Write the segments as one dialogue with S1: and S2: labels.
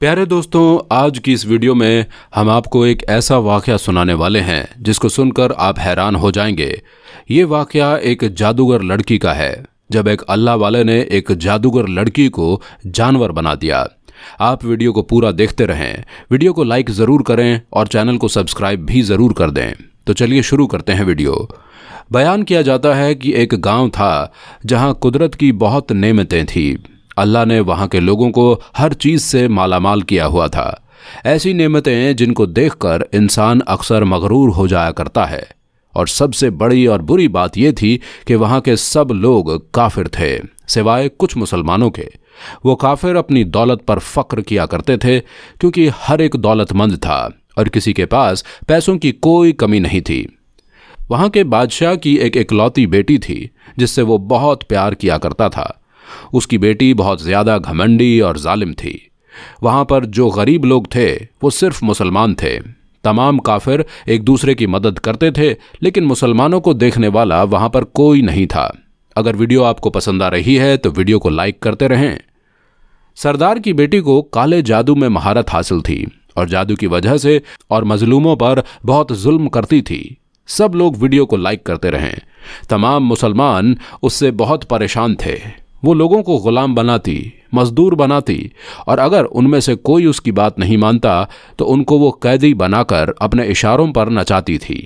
S1: प्यारे दोस्तों, आज की इस वीडियो में हम आपको एक ऐसा वाक़या सुनाने वाले हैं जिसको सुनकर आप हैरान हो जाएंगे। ये वाक़या एक जादूगर लड़की का है, जब एक अल्लाह वाले ने एक जादूगर लड़की को जानवर बना दिया। आप वीडियो को पूरा देखते रहें, वीडियो को लाइक ज़रूर करें और चैनल को सब्सक्राइब भी ज़रूर कर दें। तो चलिए शुरू करते हैं वीडियो। बयान किया जाता है कि एक गांव था जहां कुदरत की बहुत नेमतें थीं। अल्लाह ने वहाँ के लोगों को हर चीज़ से मालामाल किया हुआ था। ऐसी नेमतें जिनको देखकर इंसान अक्सर मगरूर हो जाया करता है। और सबसे बड़ी और बुरी बात यह थी कि वहाँ के सब लोग काफिर थे, सिवाय कुछ मुसलमानों के। वो काफिर अपनी दौलत पर फख्र किया करते थे, क्योंकि हर एक दौलतमंद था और किसी के पास पैसों की कोई कमी नहीं थी। वहाँ के बादशाह की एक इकलौती बेटी थी जिससे वो बहुत प्यार किया करता था। उसकी बेटी बहुत ज़्यादा घमंडी और जालिम थी। वहाँ पर जो गरीब लोग थे वो सिर्फ मुसलमान थे। तमाम काफिर एक दूसरे की मदद करते थे, लेकिन मुसलमानों को देखने वाला वहाँ पर कोई नहीं था। अगर वीडियो आपको पसंद आ रही है तो वीडियो को लाइक करते रहें। सरदार की बेटी को काले जादू में महारत हासिल थी और जादू की वजह से और मजलूमों पर बहुत जुल्म करती थी। सब लोग वीडियो को लाइक करते रहें। तमाम मुसलमान उससे बहुत परेशान थे। वो लोगों को गुलाम बनाती, मजदूर बनाती और अगर उनमें से कोई उसकी बात नहीं मानता तो उनको वो कैदी बनाकर अपने इशारों पर नचाती थी।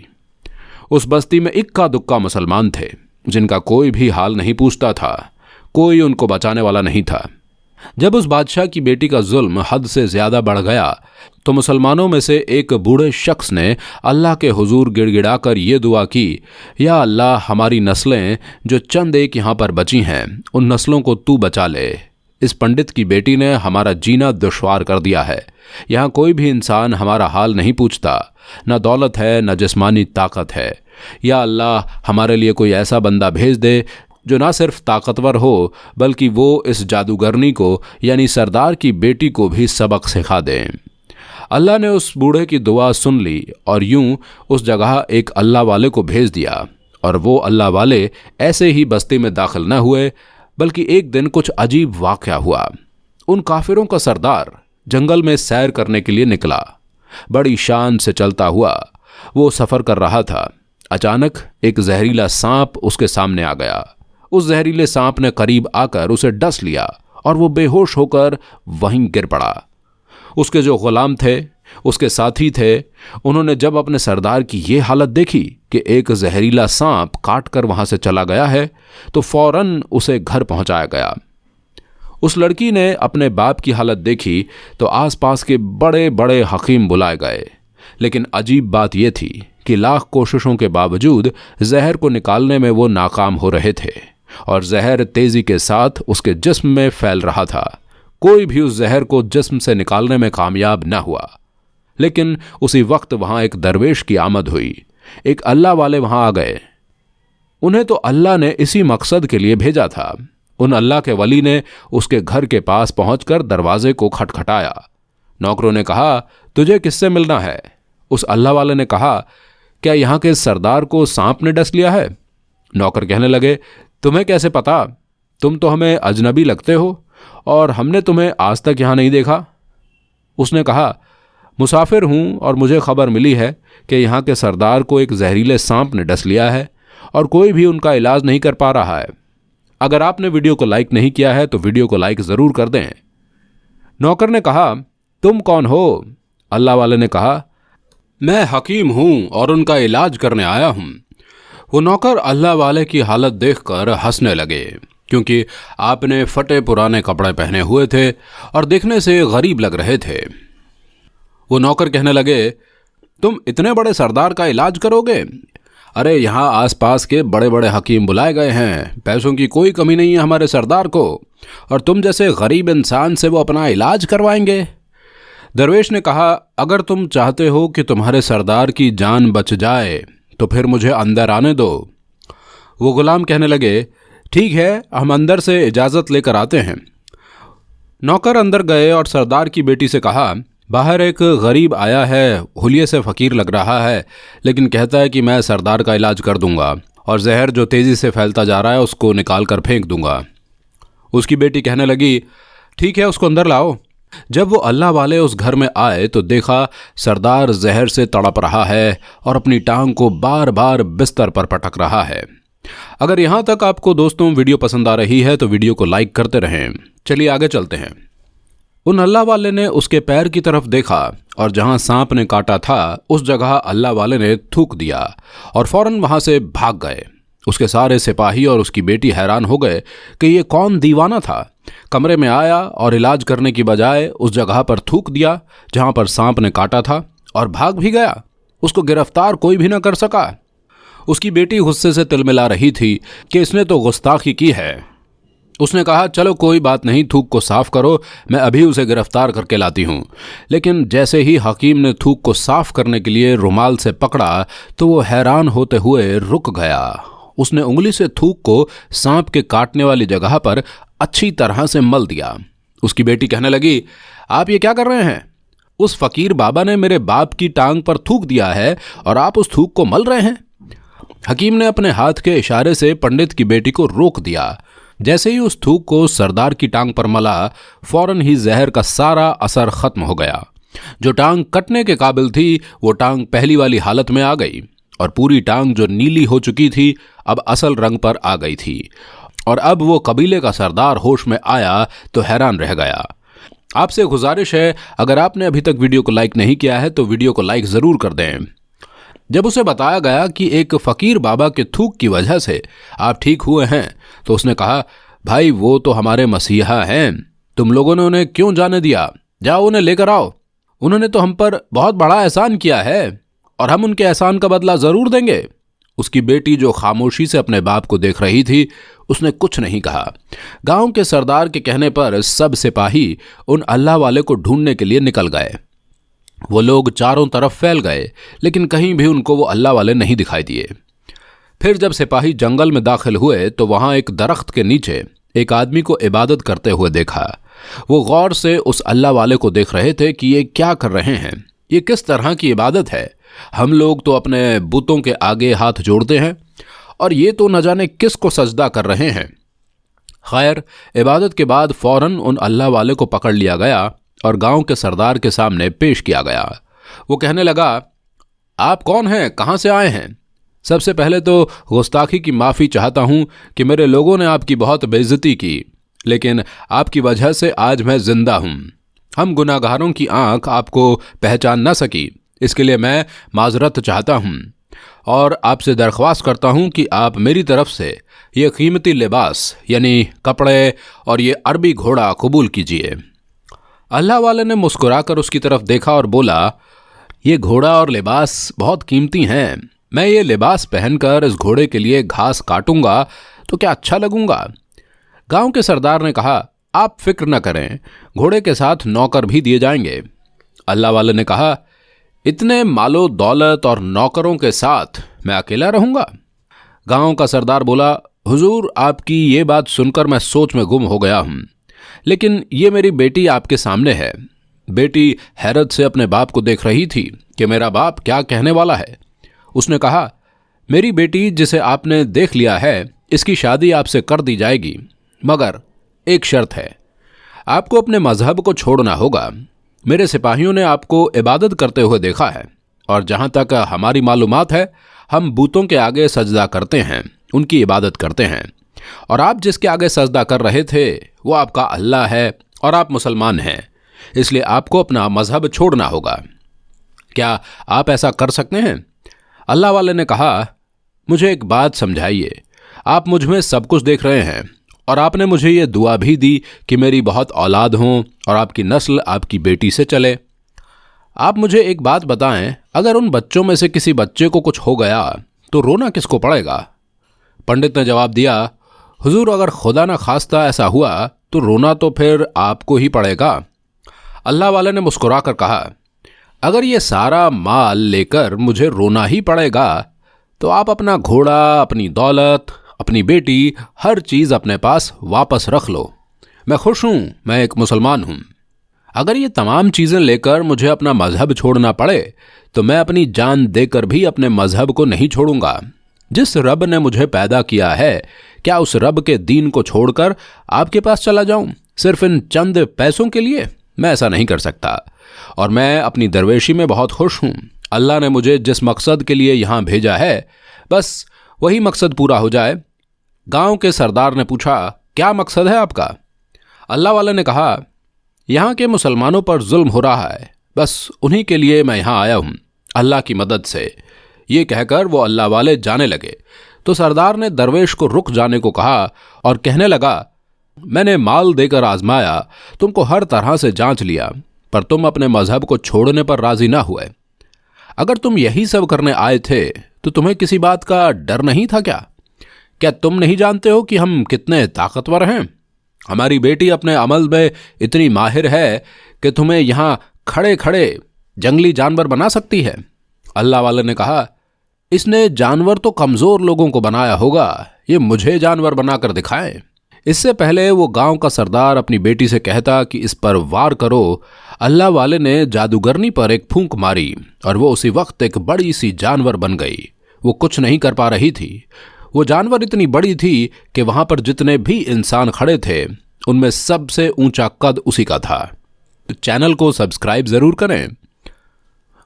S1: उस बस्ती में इक्का दुक्का मुसलमान थे जिनका कोई भी हाल नहीं पूछता था। कोई उनको बचाने वाला नहीं था। जब उस बादशाह की बेटी का जुल्म हद से ज़्यादा बढ़ गया तो मुसलमानों में से एक बूढ़े शख्स ने अल्लाह के हुजूर गिड़गिड़ाकर ये दुआ की, या अल्लाह, हमारी नस्लें जो चंद एक यहाँ पर बची हैं उन नस्लों को तू बचा ले। इस पंडित की बेटी ने हमारा जीना दुश्वार कर दिया है। यहाँ कोई भी इंसान हमारा हाल नहीं पूछता। न दौलत है, न जिस्मानी ताकत है। या अल्लाह, हमारे लिए कोई ऐसा बंदा भेज दे जो ना सिर्फ ताकतवर हो बल्कि वो इस जादूगरनी को यानी सरदार की बेटी को भी सबक सिखा दे। अल्लाह ने उस बूढ़े की दुआ सुन ली और यूं उस जगह एक अल्लाह वाले को भेज दिया। और वो अल्लाह वाले ऐसे ही बस्ती में दाखिल न हुए, बल्कि एक दिन कुछ अजीब वाक़या हुआ। उन काफिरों का सरदार जंगल में सैर करने के लिए निकला। बड़ी शान से चलता हुआ वो सफ़र कर रहा था। अचानक एक जहरीला सांप उसके सामने आ गया। उस जहरीले सांप ने करीब आकर उसे डस लिया और वो बेहोश होकर वहीं गिर पड़ा। उसके जो गुलाम थे, उसके साथी थे, उन्होंने जब अपने सरदार की ये हालत देखी कि एक जहरीला सांप काट कर वहाँ से चला गया है, तो फौरन उसे घर पहुँचाया गया। उस लड़की ने अपने बाप की हालत देखी तो आसपास के बड़े बड़े हकीम बुलाए गए, लेकिन अजीब बात यह थी कि लाख कोशिशों के बावजूद जहर को निकालने में वो नाकाम हो रहे थे और जहर तेजी के साथ उसके जिस्म में फैल रहा था। कोई भी उस जहर को जिस्म से निकालने में कामयाब न हुआ। लेकिन उसी वक्त वहां एक दरवेश की आमद हुई। एक अल्लाह वाले वहां आ गए। उन्हें तो अल्लाह ने इसी मकसद के लिए भेजा था। उन अल्लाह के वली ने उसके घर के पास पहुंचकर दरवाजे को खटखटाया। नौकरों ने कहा, तुझे किससे मिलना है? उस अल्लाह वाले ने कहा, क्या यहाँ के सरदार को सांप ने डस लिया है? नौकर कहने लगे, तुम्हें कैसे पता? तुम तो हमें अजनबी लगते हो और हमने तुम्हें आज तक यहाँ नहीं देखा। उसने कहा, मुसाफिर हूँ और मुझे खबर मिली है कि यहाँ के सरदार को एक जहरीले सांप ने डस लिया है और कोई भी उनका इलाज नहीं कर पा रहा है। अगर आपने वीडियो को लाइक नहीं किया है तो वीडियो को लाइक ज़रूर कर दें। नौकर ने कहा, तुम कौन हो? अल्लाह वाले ने कहा, मैं हकीम हूँ और उनका इलाज करने आया हूँ। वो नौकर अल्लाह वाले की हालत देखकर हंसने लगे, क्योंकि आपने फटे पुराने कपड़े पहने हुए थे और देखने से गरीब लग रहे थे। वो नौकर कहने लगे, तुम इतने बड़े सरदार का इलाज करोगे? अरे यहाँ आसपास के बड़े बड़े हकीम बुलाए गए हैं। पैसों की कोई कमी नहीं है हमारे सरदार को, और तुम जैसे गरीब इंसान से वो अपना इलाज करवाएंगे? दरवेश ने कहा, अगर तुम चाहते हो कि तुम्हारे सरदार की जान बच जाए तो फिर मुझे अंदर आने दो। वो गुलाम कहने लगे, ठीक है, हम अंदर से इजाज़त लेकर आते हैं। नौकर अंदर गए और सरदार की बेटी से कहा, बाहर एक गरीब आया है, हुलिये से फ़कीर लग रहा है, लेकिन कहता है कि मैं सरदार का इलाज कर दूंगा और जहर जो तेज़ी से फैलता जा रहा है उसको निकाल कर फेंक दूंगा। उसकी बेटी कहने लगी, ठीक है, उसको अंदर लाओ। जब वो अल्लाह वाले उस घर में आए तो देखा सरदार जहर से तड़प रहा है और अपनी टांग को बार बार बिस्तर पर पटक रहा है। अगर यहां तक आपको दोस्तों वीडियो पसंद आ रही है तो वीडियो को लाइक करते रहें। चलिए आगे चलते हैं। उन अल्लाह वाले ने उसके पैर की तरफ देखा और जहां सांप ने काटा था उस जगह अल्लाह वाले ने थूक दिया और फौरन वहां से भाग गए। उसके सारे सिपाही और उसकी बेटी हैरान हो गए कि ये कौन दीवाना था। कमरे में आया और इलाज करने की बजाय उस जगह पर थूक दिया जहां पर सांप ने काटा था और भाग भी गया। उसको गिरफ्तार कोई भी न कर सका। उसकी बेटी गुस्से से तिलमिला रही थी कि इसने तो गुस्ताखी की है। उसने कहा, चलो कोई बात नहीं, थूक को साफ करो, मैं अभी उसे गिरफ्तार करके लाती हूँ। लेकिन जैसे ही हकीम ने थूक को साफ करने के लिए रुमाल से पकड़ा तो वो हैरान होते हुए रुक गया। उसने उंगली से थूक को सांप के काटने वाली जगह पर अच्छी तरह से मल दिया। उसकी बेटी कहने लगी, आप ये क्या कर रहे हैं? उस फकीर बाबा ने मेरे बाप की टांग पर थूक दिया है और आप उस थूक को मल रहे हैं। हकीम ने अपने हाथ के इशारे से पंडित की बेटी को रोक दिया। जैसे ही उस थूक को सरदार की टांग पर मला, फौरन ही जहर का सारा असर खत्म हो गया। जो टांग कटने के काबिल थी वो टांग पहली वाली हालत में आ गई और पूरी टांग जो नीली हो चुकी थी अब असल रंग पर आ गई थी। और अब वो कबीले का सरदार होश में आया तो हैरान रह गया। आपसे गुजारिश है, अगर आपने अभी तक वीडियो को लाइक नहीं किया है तो वीडियो को लाइक ज़रूर कर दें। जब उसे बताया गया कि एक फ़कीर बाबा के थूक की वजह से आप ठीक हुए हैं तो उसने कहा, भाई वो तो हमारे मसीहा हैं, तुम लोगों ने उन्हें क्यों जाने दिया? जाओ उन्हें लेकर आओ। उन्होंने तो हम पर बहुत बड़ा एहसान किया है और हम उनके एहसान का बदला ज़रूर देंगे। उसकी बेटी जो खामोशी से अपने बाप को देख रही थी उसने कुछ नहीं कहा। गांव के सरदार के कहने पर सब सिपाही उन अल्लाह वाले को ढूंढने के लिए निकल गए। वो लोग चारों तरफ फैल गए लेकिन कहीं भी उनको वो अल्लाह वाले नहीं दिखाई दिए। फिर जब सिपाही जंगल में दाखिल हुए तो वहां एक दरख्त के नीचे एक आदमी को इबादत करते हुए देखा। वो गौर से उस अल्लाह वाले को देख रहे थे कि ये क्या कर रहे हैं, ये किस तरह की इबादत है। हम लोग तो अपने बुतों के आगे हाथ जोड़ते हैं और ये तो न जाने किस को सजदा कर रहे हैं। खैर, इबादत के बाद फौरन उन अल्लाह वाले को पकड़ लिया गया और गांव के सरदार के सामने पेश किया गया। वो कहने लगा, आप कौन हैं, कहाँ से आए हैं? सबसे पहले तो गुस्ताखी की माफ़ी चाहता हूँ कि मेरे लोगों ने आपकी बहुत बेइज्जती की, लेकिन आपकी वजह से आज मैं जिंदा हूँ। हम गुनाहगारों की आंख आपको पहचान न सकी, इसके लिए मैं माजरत चाहता हूँ और आपसे दरख्वास्त करता हूँ कि आप मेरी तरफ से ये कीमती लिबास यानी कपड़े और ये अरबी घोड़ा कबूल कीजिए। अल्लाह वाले ने मुस्कुराकर उसकी तरफ देखा और बोला, ये घोड़ा और लिबास बहुत कीमती हैं। मैं ये लिबास पहनकर इस घोड़े के लिए घास काटूंगा तो क्या अच्छा लगूंगा? गांव के सरदार ने कहा, आप फिक्र न करें, घोड़े के साथ नौकर भी दिए जाएंगे। अल्लाह वाले ने कहा, इतने मालो दौलत और नौकरों के साथ मैं अकेला रहूंगा? गांव का सरदार बोला, हुजूर आपकी ये बात सुनकर मैं सोच में गुम हो गया हूं, लेकिन ये मेरी बेटी आपके सामने है। बेटी हैरत से अपने बाप को देख रही थी कि मेरा बाप क्या कहने वाला है। उसने कहा, मेरी बेटी जिसे आपने देख लिया है इसकी शादी आपसे कर दी जाएगी, मगर एक शर्त है, आपको अपने मजहब को छोड़ना होगा। मेरे सिपाहियों ने आपको इबादत करते हुए देखा है और जहाँ तक हमारी मालूमात है हम बूतों के आगे सजदा करते हैं, उनकी इबादत करते हैं, और आप जिसके आगे सजदा कर रहे थे वो आपका अल्लाह है और आप मुसलमान हैं, इसलिए आपको अपना मजहब छोड़ना होगा। क्या आप ऐसा कर सकते हैं? अल्लाह वाले ने कहा, मुझे एक बात समझाइए। आप मुझ में सब कुछ देख रहे हैं और आपने मुझे ये दुआ भी दी कि मेरी बहुत औलाद हों और आपकी नस्ल आपकी बेटी से चले। आप मुझे एक बात बताएं, अगर उन बच्चों में से किसी बच्चे को कुछ हो गया तो रोना किसको पड़ेगा? पंडित ने जवाब दिया, हुजूर अगर खुदा न खास्ता ऐसा हुआ तो रोना तो फिर आपको ही पड़ेगा। अल्लाह वाले ने मुस्कुराकर कहा, अगर ये सारा माल लेकर मुझे रोना ही पड़ेगा तो आप अपना घोड़ा, अपनी दौलत, अपनी बेटी, हर चीज़ अपने पास वापस रख लो। मैं खुश हूँ, मैं एक मुसलमान हूँ। अगर ये तमाम चीज़ें लेकर मुझे अपना मजहब छोड़ना पड़े तो मैं अपनी जान देकर भी अपने मजहब को नहीं छोड़ूंगा। जिस रब ने मुझे पैदा किया है, क्या उस रब के दीन को छोड़कर आपके पास चला जाऊं सिर्फ इन चंद पैसों के लिए? मैं ऐसा नहीं कर सकता, और मैं अपनी दरवेशी में बहुत खुश हूँ। अल्लाह ने मुझे जिस मकसद के लिए यहाँ भेजा है, बस वही मकसद पूरा हो जाए। गांव के सरदार ने पूछा, क्या मकसद है आपका? अल्लाह वाले ने कहा, यहाँ के मुसलमानों पर जुल्म हो रहा है, बस उन्हीं के लिए मैं यहाँ आया हूँ, अल्लाह की मदद से। ये कहकर वो अल्लाह वाले जाने लगे तो सरदार ने दरवेश को रुक जाने को कहा और कहने लगा, मैंने माल देकर आजमाया, तुमको हर तरह से जांच लिया, पर तुम अपने मजहब को छोड़ने पर राजी ना हुए। अगर तुम यही सब करने आए थे तो तुम्हें किसी बात का डर नहीं था क्या? क्या तुम नहीं जानते हो कि हम कितने ताकतवर हैं? हमारी बेटी अपने अमल में इतनी माहिर है कि तुम्हें यहां खड़े खड़े जंगली जानवर बना सकती है। अल्लाह वाले ने कहा, इसने जानवर तो कमजोर लोगों को बनाया होगा, ये मुझे जानवर बनाकर दिखाएं। इससे पहले वो गांव का सरदार अपनी बेटी से कहता कि इस पर वार करो, अल्लाह वाले ने जादूगरनी पर एक फूंक मारी और वो उसी वक्त एक बड़ी सी जानवर बन गई। वो कुछ नहीं कर पा रही थी। वो जानवर इतनी बड़ी थी कि वहां पर जितने भी इंसान खड़े थे उनमें सबसे ऊंचा कद उसी का था। तो चैनल को सब्सक्राइब जरूर करें।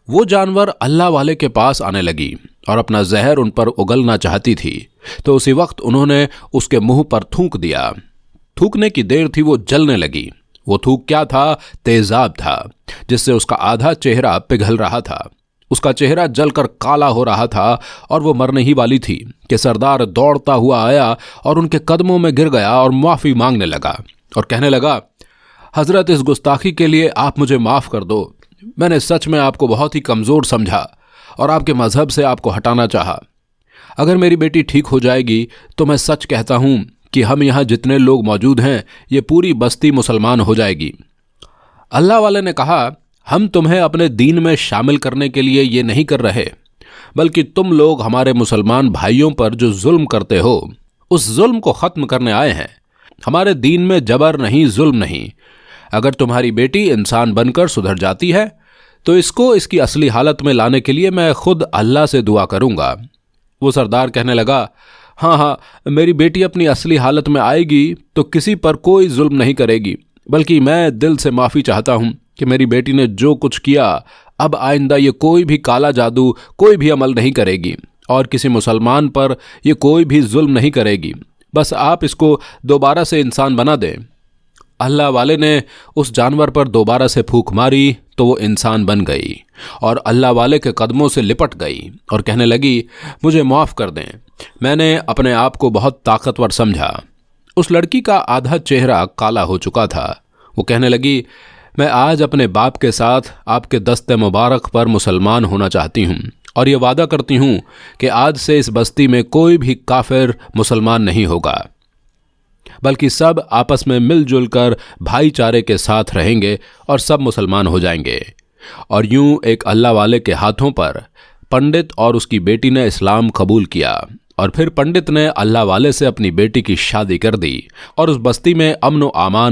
S1: वो जानवर अल्लाह वाले के पास आने लगी और अपना जहर उन पर उगलना चाहती थी, तो उसी वक्त उन्होंने उसके मुंह पर थूक दिया। थूकने की देर थी, वो जलने लगी। वो थूक क्या था? तेजाब था, जिससे उसका आधा चेहरा पिघल रहा था। उसका चेहरा जलकर काला हो रहा था और वो मरने ही वाली थी कि सरदार दौड़ता हुआ आया और उनके कदमों में गिर गया और माफी मांगने लगा और कहने लगा, हजरत, इस गुस्ताखी के लिए आप मुझे माफ कर दो। मैंने सच में आपको बहुत ही कमजोर समझा और आपके मजहब से आपको हटाना चाहा। अगर मेरी बेटी ठीक हो जाएगी तो मैं सच कहता हूं कि हम यहाँ जितने लोग मौजूद हैं, ये पूरी बस्ती मुसलमान हो जाएगी। अल्लाह वाले ने कहा, हम तुम्हें अपने दीन में शामिल करने के लिए ये नहीं कर रहे, बल्कि तुम लोग हमारे मुसलमान भाइयों पर जो जुल्म करते हो, उस जुल्म को खत्म करने आए हैं। हमारे दीन में जबर नहीं, जुल्म नहीं। अगर तुम्हारी बेटी इंसान बनकर सुधर जाती है तो इसको इसकी असली हालत में लाने के लिए मैं खुद अल्लाह से दुआ करूंगा। वो सरदार कहने लगा, हाँ, मेरी बेटी अपनी असली हालत में आएगी तो किसी पर कोई जुल्म नहीं करेगी, बल्कि मैं दिल से माफ़ी चाहता हूँ कि मेरी बेटी ने जो कुछ किया, अब आइंदा ये कोई भी काला जादू, कोई भी अमल नहीं करेगी और किसी मुसलमान पर ये कोई भी जुल्म नहीं करेगी। बस आप इसको दोबारा से इंसान बना दें। अल्लाह वाले ने उस जानवर पर दोबारा से फूंक मारी तो वो इंसान बन गई और अल्लाह वाले के कदमों से लिपट गई और कहने लगी, मुझे माफ़ कर दें, मैंने अपने आप को बहुत ताकतवर समझा। उस लड़की का आधा चेहरा काला हो चुका था। वो कहने लगी, मैं आज अपने बाप के साथ आपके दस्ते मुबारक पर मुसलमान होना चाहती हूँ और ये वादा करती हूँ कि आज से इस बस्ती में कोई भी काफिर मुसलमान नहीं होगा, बल्कि सब आपस में मिलजुल कर भाईचारे के साथ रहेंगे और सब मुसलमान हो जाएंगे। और यूं एक अल्लाह वाले के हाथों पर पंडित और उसकी बेटी ने इस्लाम कबूल किया और फिर पंडित ने अल्लाह वाले से अपनी बेटी की शादी कर दी और उस बस्ती में अमन व आमान